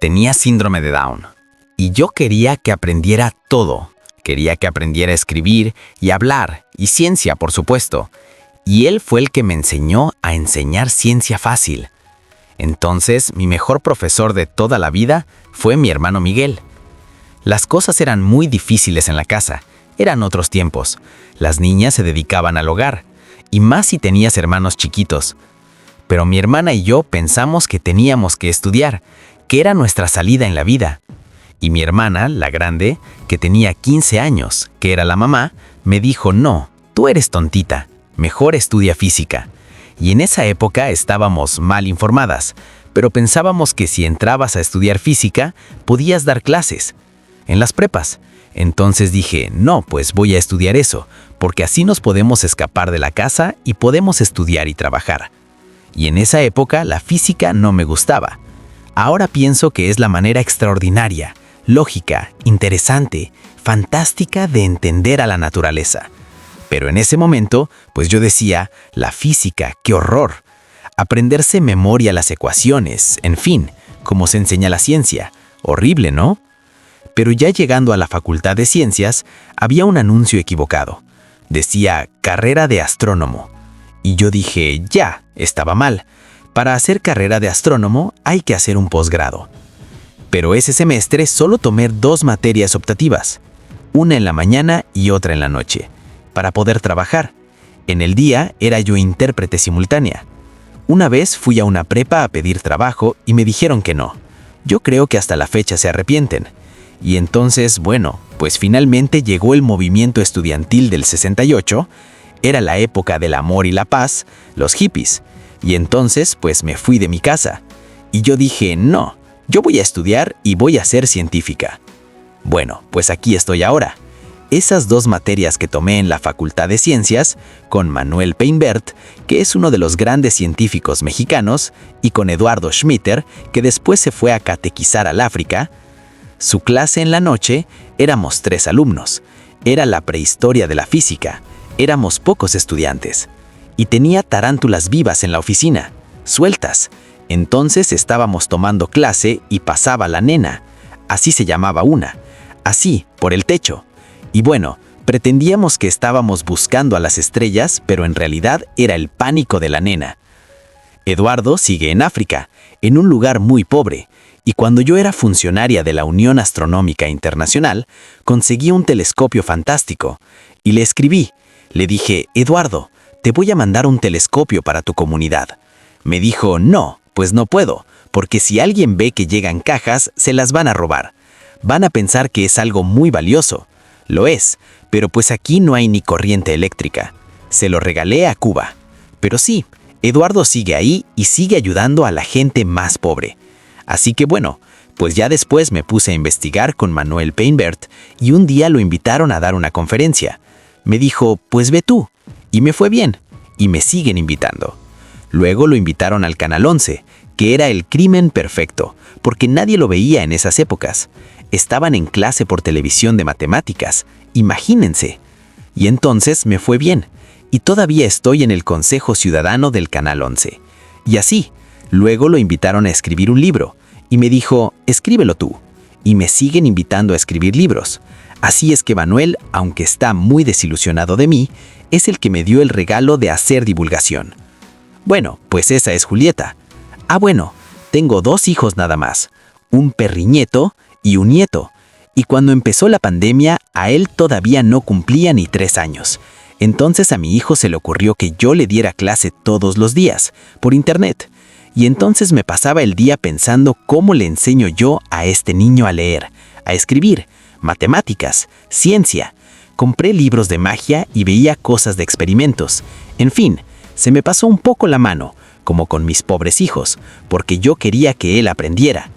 tenía síndrome de Down. Y yo quería que aprendiera todo. Quería que aprendiera a escribir y hablar, y ciencia, por supuesto. Y él fue el que me enseñó a enseñar ciencia fácil. Entonces, mi mejor profesor de toda la vida fue mi hermano Miguel. Las cosas eran muy difíciles en la casa. Eran otros tiempos. Las niñas se dedicaban al hogar, y más si tenías hermanos chiquitos. Pero mi hermana y yo pensamos que teníamos que estudiar, que era nuestra salida en la vida. Y mi hermana, la grande, que tenía 15 años, que era la mamá, me dijo: no, tú eres tontita, mejor estudia física. Y en esa época estábamos mal informadas, pero pensábamos que si entrabas a estudiar física, podías dar clases en las prepas. Entonces dije: no, pues voy a estudiar eso, porque así nos podemos escapar de la casa y podemos estudiar y trabajar. Y en esa época la física no me gustaba. Ahora pienso que es la manera extraordinaria, lógica, interesante, fantástica de entender a la naturaleza. Pero en ese momento, pues yo decía: la física, qué horror. Aprenderse en memoria las ecuaciones, en fin, como se enseña la ciencia. Horrible, ¿no? Pero ya llegando a la Facultad de Ciencias, había un anuncio equivocado. Decía: carrera de astrónomo. Y yo dije: ya, estaba mal. Para hacer carrera de astrónomo hay que hacer un posgrado. Pero ese semestre solo tomé 2 materias optativas, una en la mañana y otra en la noche, para poder trabajar. En el día era yo intérprete simultánea. Una vez fui a una prepa a pedir trabajo y me dijeron que no. Yo creo que hasta la fecha se arrepienten. Y entonces, bueno, pues finalmente llegó el movimiento estudiantil del 68, era la época del amor y la paz, los hippies. Y entonces, pues me fui de mi casa. Y yo dije: no, yo voy a estudiar y voy a ser científica. Bueno, pues aquí estoy ahora. Esas 2 materias que tomé en la Facultad de Ciencias, con Manuel Peinbert, que es uno de los grandes científicos mexicanos, y con Eduardo Schmitter, que después se fue a catequizar al África. Su clase en la noche, éramos 3 alumnos. Era la prehistoria de la física. Éramos pocos estudiantes. Y tenía tarántulas vivas en la oficina, sueltas. Entonces estábamos tomando clase y pasaba la nena. Así se llamaba una. Así, por el techo. Y bueno, pretendíamos que estábamos buscando a las estrellas, pero en realidad era el pánico de la nena. Eduardo sigue en África, en un lugar muy pobre. Y cuando yo era funcionaria de la Unión Astronómica Internacional, conseguí un telescopio fantástico. Y le escribí. Le dije: Eduardo, te voy a mandar un telescopio para tu comunidad. Me dijo: no, pues no puedo, porque si alguien ve que llegan cajas, se las van a robar. Van a pensar que es algo muy valioso. Lo es, pero pues aquí no hay ni corriente eléctrica. Se lo regalé a Cuba. Pero sí, Eduardo sigue ahí y sigue ayudando a la gente más pobre. Así que bueno, pues ya después me puse a investigar con Manuel Peinbert y un día lo invitaron a dar una conferencia. Me dijo: pues ve tú. Y me fue bien, y me siguen invitando. Luego lo invitaron al Canal 11, que era el crimen perfecto, porque nadie lo veía en esas épocas. Estaban en clase por televisión de matemáticas, imagínense. Y entonces me fue bien, y todavía estoy en el Consejo Ciudadano del Canal 11. Y así, luego lo invitaron a escribir un libro, y me dijo: escríbelo tú. Y me siguen invitando a escribir libros. Así es que Manuel, aunque está muy desilusionado de mí, es el que me dio el regalo de hacer divulgación. Bueno, pues esa es Julieta. Ah, bueno, tengo 2 hijos nada más, un perrinieto y un nieto. Y cuando empezó la pandemia, a él todavía no cumplía ni 3 años. Entonces a mi hijo se le ocurrió que yo le diera clase todos los días, por internet. Y entonces me pasaba el día pensando cómo le enseño yo a este niño a leer, a escribir, matemáticas, ciencia. Compré libros de magia y veía cosas de experimentos. En fin, se me pasó un poco la mano, como con mis pobres hijos, porque yo quería que él aprendiera.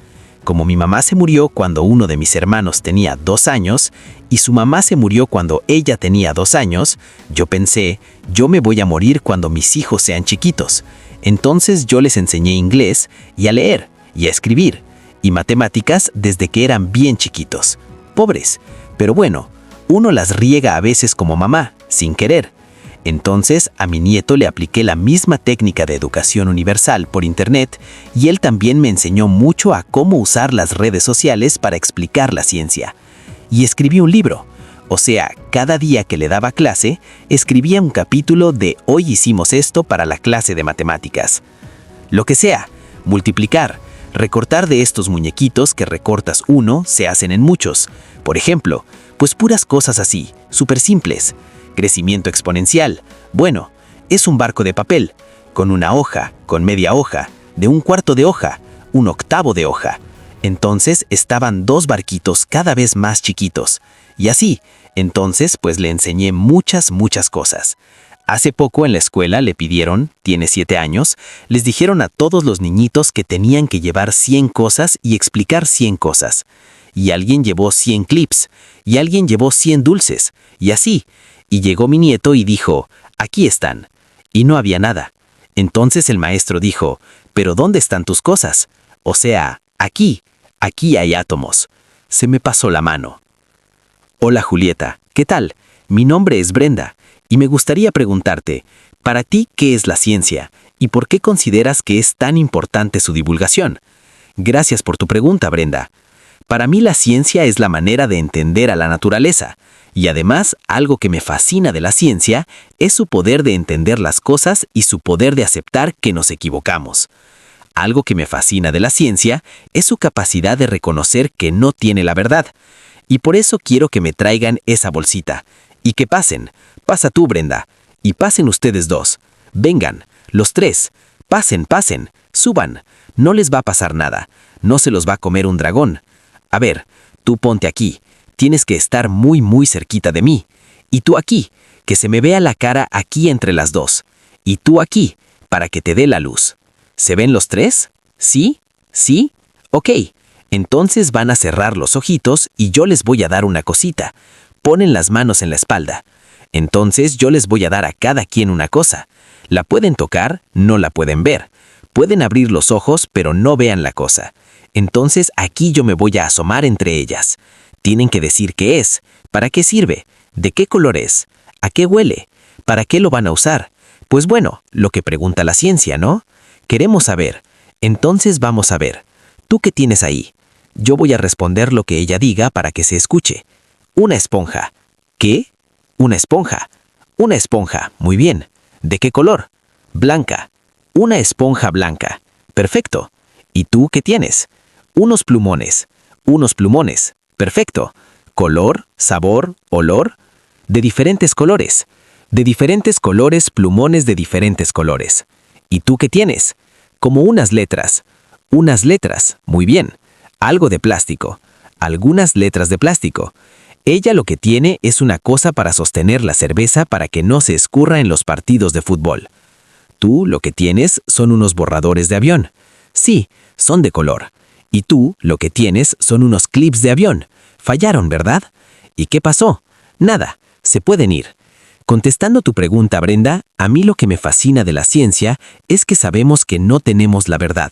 Como mi mamá se murió cuando uno de mis hermanos tenía 2 años y su mamá se murió cuando ella tenía 2 años, yo pensé: yo me voy a morir cuando mis hijos sean chiquitos. Entonces yo les enseñé inglés y a leer y a escribir y matemáticas desde que eran bien chiquitos. Pobres, pero bueno, uno las riega a veces como mamá, sin querer. Entonces, a mi nieto le apliqué la misma técnica de educación universal por internet y él también me enseñó mucho a cómo usar las redes sociales para explicar la ciencia. Y escribí un libro. O sea, cada día que le daba clase, escribía un capítulo de hoy hicimos esto para la clase de matemáticas. Lo que sea, multiplicar, recortar de estos muñequitos que recortas uno, se hacen en muchos. Por ejemplo, pues puras cosas así, súper simples. Crecimiento exponencial. Bueno, es un barco de papel, con una hoja, con media hoja, de un cuarto de hoja, un octavo de hoja. Entonces estaban 2 barquitos cada vez más chiquitos. Y así, entonces pues le enseñé muchas cosas. Hace poco en la escuela le pidieron, tiene 7 años, les dijeron a todos los niñitos que tenían que llevar 100 cosas y explicar 100 cosas. Y alguien llevó 100 clips, y alguien llevó 100 dulces, y así. Y llegó mi nieto y dijo, aquí están. Y no había nada. Entonces el maestro dijo, ¿pero dónde están tus cosas? O sea, aquí hay átomos. Se me pasó la mano. Hola Julieta, ¿qué tal? Mi nombre es Brenda, y me gustaría preguntarte, para ti, ¿qué es la ciencia? ¿Y por qué consideras que es tan importante su divulgación? Gracias por tu pregunta, Brenda. Para mí la ciencia es la manera de entender a la naturaleza, y además algo que me fascina de la ciencia es su poder de entender las cosas y su poder de aceptar que nos equivocamos. Algo que me fascina de la ciencia es su capacidad de reconocer que no tiene la verdad, y por eso quiero que me traigan esa bolsita, y que pasen. Pasa tú, Brenda, y pasen ustedes 2. Vengan, los 3. Pasen, suban. No les va a pasar nada, no se los va a comer un dragón. A ver, tú ponte aquí, tienes que estar muy cerquita de mí. Y tú aquí, que se me vea la cara aquí entre las 2. Y tú aquí, para que te dé la luz. ¿Se ven los 3? ¿Sí? ¿Sí? Ok, entonces van a cerrar los ojitos y yo les voy a dar una cosita. Ponen las manos en la espalda. Entonces yo les voy a dar a cada quien una cosa. La pueden tocar, no la pueden ver. Pueden abrir los ojos, pero no vean la cosa. Entonces aquí yo me voy a asomar entre ellas. Tienen que decir qué es, para qué sirve, de qué color es, a qué huele, para qué lo van a usar. Pues bueno, lo que pregunta la ciencia, ¿no? Queremos saber. Entonces vamos a ver. ¿Tú qué tienes ahí? Yo voy a responder lo que ella diga para que se escuche. Una esponja. ¿Qué? Una esponja. Una esponja. Muy bien. ¿De qué color? Blanca. Una esponja blanca. Perfecto. ¿Y tú qué tienes? Unos plumones. Unos plumones. Perfecto. ¿Color, sabor, olor? De diferentes colores. De diferentes colores, plumones de diferentes colores. ¿Y tú qué tienes? Como unas letras. Unas letras. Muy bien. Algo de plástico. Algunas letras de plástico. Ella lo que tiene es una cosa para sostener la cerveza para que no se escurra en los partidos de fútbol. Tú lo que tienes son unos borradores de avión. Sí, son de color. Y tú lo que tienes son unos clips de avión. Fallaron, ¿verdad? ¿Y qué pasó? Nada, se pueden ir. Contestando tu pregunta, Brenda, a mí lo que me fascina de la ciencia es que sabemos que no tenemos la verdad.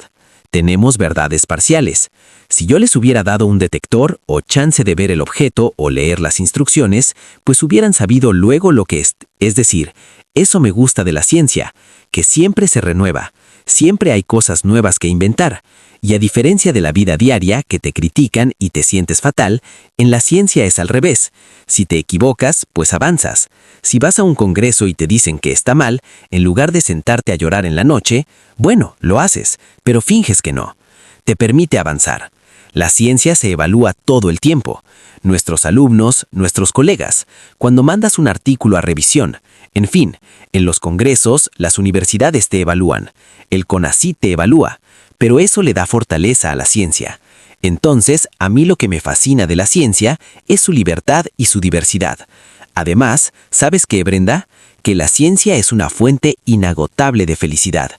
Tenemos verdades parciales. Si yo les hubiera dado un detector o chance de ver el objeto o leer las instrucciones, pues hubieran sabido luego lo que es. Es decir, eso me gusta de la ciencia, que siempre se renueva, siempre hay cosas nuevas que inventar. Y a diferencia de la vida diaria, que te critican y te sientes fatal, en la ciencia es al revés. Si te equivocas, pues avanzas. Si vas a un congreso y te dicen que está mal, en lugar de sentarte a llorar en la noche, bueno, lo haces, pero finges que no. Te permite avanzar. La ciencia se evalúa todo el tiempo. Nuestros alumnos, nuestros colegas, cuando mandas un artículo a revisión, en fin, en los congresos, las universidades te evalúan, el CONACYT te evalúa, pero eso le da fortaleza a la ciencia. Entonces, a mí lo que me fascina de la ciencia es su libertad y su diversidad. Además, ¿sabes qué, Brenda? Que la ciencia es una fuente inagotable de felicidad.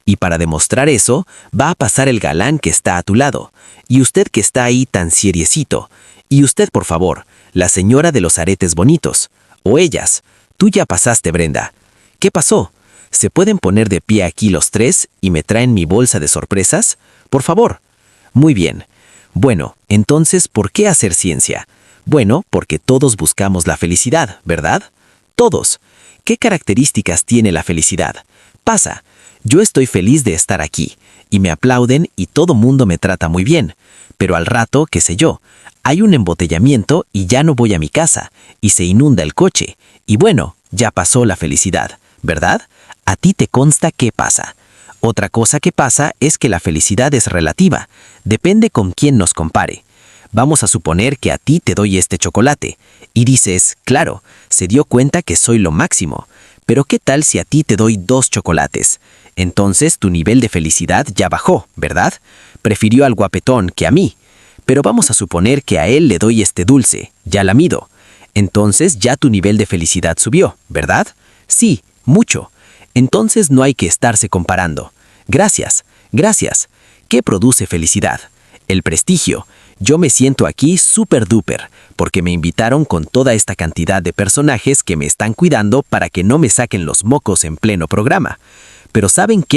Y para demostrar eso, va a pasar el galán que está a tu lado. Y usted que está ahí tan seriecito. Y usted, por favor, la señora de los aretes bonitos. O ellas. Tú ya pasaste, Brenda. ¿Qué pasó? ¿Se pueden poner de pie aquí los 3 y me traen mi bolsa de sorpresas? Por favor. Muy bien. Bueno, entonces, ¿por qué hacer ciencia? Bueno, porque todos buscamos la felicidad, ¿verdad? Todos. ¿Qué características tiene la felicidad? Pasa. Yo estoy feliz de estar aquí, y me aplauden y todo mundo me trata muy bien. Pero al rato, qué sé yo, hay un embotellamiento y ya no voy a mi casa, y se inunda el coche. Y bueno, ya pasó la felicidad, ¿verdad? A ti te consta qué pasa. Otra cosa que pasa es que la felicidad es relativa, depende con quién nos compare. Vamos a suponer que a ti te doy este chocolate, y dices, claro, se dio cuenta que soy lo máximo, pero ¿qué tal si a ti te doy 2 chocolates? Entonces tu nivel de felicidad ya bajó, ¿verdad? Prefirió al guapetón que a mí. Pero vamos a suponer que a él le doy este dulce, ya la mido. Entonces ya tu nivel de felicidad subió, ¿verdad? Sí, mucho. Entonces no hay que estarse comparando. Gracias, gracias. ¿Qué produce felicidad? El prestigio. Yo me siento aquí súper duper, porque me invitaron con toda esta cantidad de personajes que me están cuidando para que no me saquen los mocos en pleno programa. Pero ¿saben qué?